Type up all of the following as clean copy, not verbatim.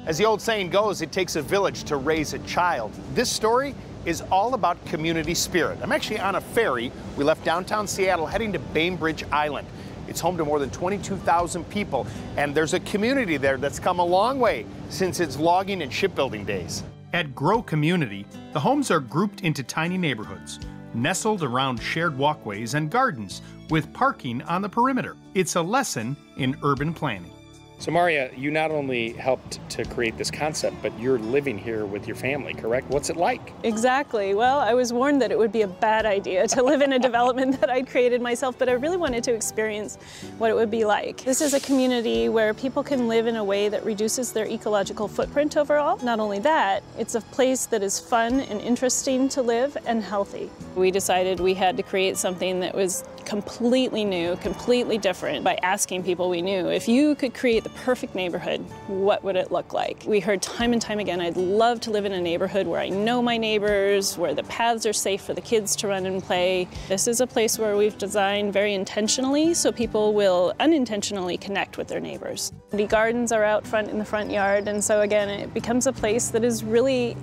As the old saying goes, it takes a village to raise a child. This story is all about community spirit. I'm actually on a ferry. We left downtown Seattle heading to Bainbridge Island. It's home to more than 22,000 people, and there's a community there that's come a long way since its logging and shipbuilding days. At Grow Community, the homes are grouped into tiny neighborhoods, nestled around shared walkways and gardens with parking on the perimeter. It's a lesson in urban planning. So Maria, you not only helped to create this concept, but you're living here with your family, correct? What's it like? Exactly. Well, I was warned that it would be a bad idea to live in a development that I'd created myself, but I really wanted to experience what it would be like. This is a community where people can live in a way that reduces their ecological footprint overall. Not only that, it's a place that is fun and interesting to live and healthy. We decided we had to create something that was completely new, completely different by asking people we knew, if you could create the perfect neighborhood, what would it look like? We heard time and time again, I'd love to live in a neighborhood where I know my neighbors, where the paths are safe for the kids to run and play. This is a place where we've designed very intentionally so people will unintentionally connect with their neighbors. The gardens are out front in the front yard, and so again, it becomes a place that is really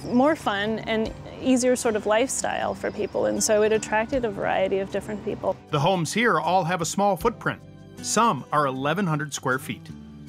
more fun and easier sort of lifestyle for people, and so it attracted a variety of different people. The homes here all have a small footprint. Some are 1,100 square feet.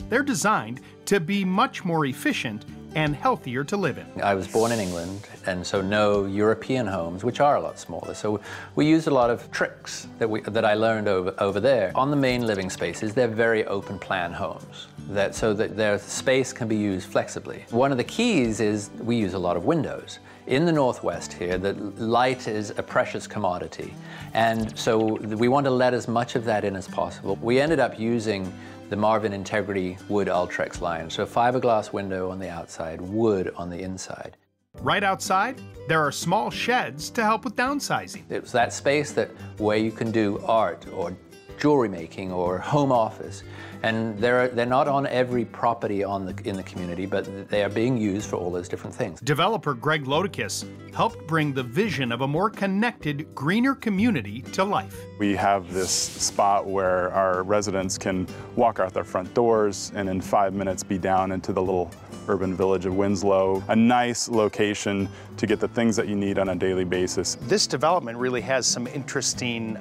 They're designed to be much more efficient and healthier to live in. I was born in England, and so know European homes, which are a lot smaller. So we use a lot of tricks that I learned over there. On the main living spaces, they're very open plan homes, so that their space can be used flexibly. One of the keys is we use a lot of windows. In the Northwest here, the light is a precious commodity, and so we want to let as much of that in as possible. We ended up using the Marvin Integrity Wood Ultrex line, so fiberglass window on the outside, wood on the inside. Right outside, there are small sheds to help with downsizing. It's that space where you can do art or jewelry making or home office. And they're not on every property in the community, but they are being used for all those different things. Developer Greg Lodikis helped bring the vision of a more connected, greener community to life. We have this spot where our residents can walk out their front doors and in 5 minutes be down into the little urban village of Winslow. A nice location to get the things that you need on a daily basis. This development really has some interesting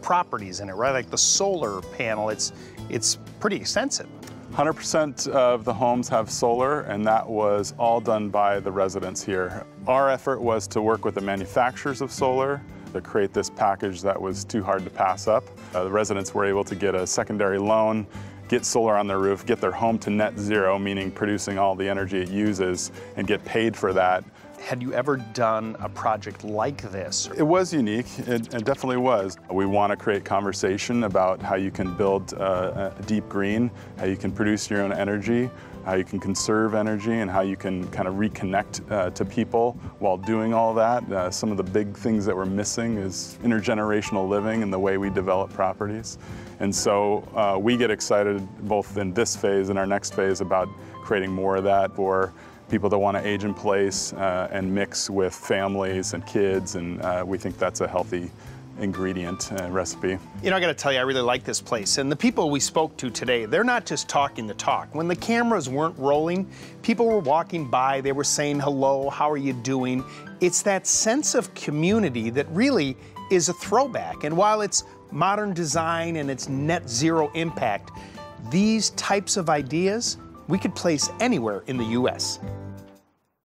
properties in it, right? Like the solar panel, it's pretty extensive. 100% of the homes have solar, and that was all done by the residents here. Our effort was to work with the manufacturers of solar to create this package that was too hard to pass up. The residents were able to get a secondary loan, get solar on their roof, get their home to net zero, meaning producing all the energy it uses, and get paid for that. Had you ever done a project like this? It was unique, it definitely was. We want to create conversation about how you can build a deep green, how you can produce your own energy, how you can conserve energy, and how you can kind of reconnect to people while doing all that. Some of the big things that we're missing is intergenerational living and the way we develop properties. And so we get excited both in this phase and our next phase about creating more of that for people that want to age in place and mix with families and kids, and we think that's a healthy ingredient recipe. You know, I got to tell you, I really like this place, and the people we spoke to today, they're not just talking the talk. When the cameras weren't rolling, people were walking by, they were saying hello, how are you doing? It's that sense of community that really is a throwback, and while it's modern design and it's net zero impact, these types of ideas we could place anywhere in the U.S.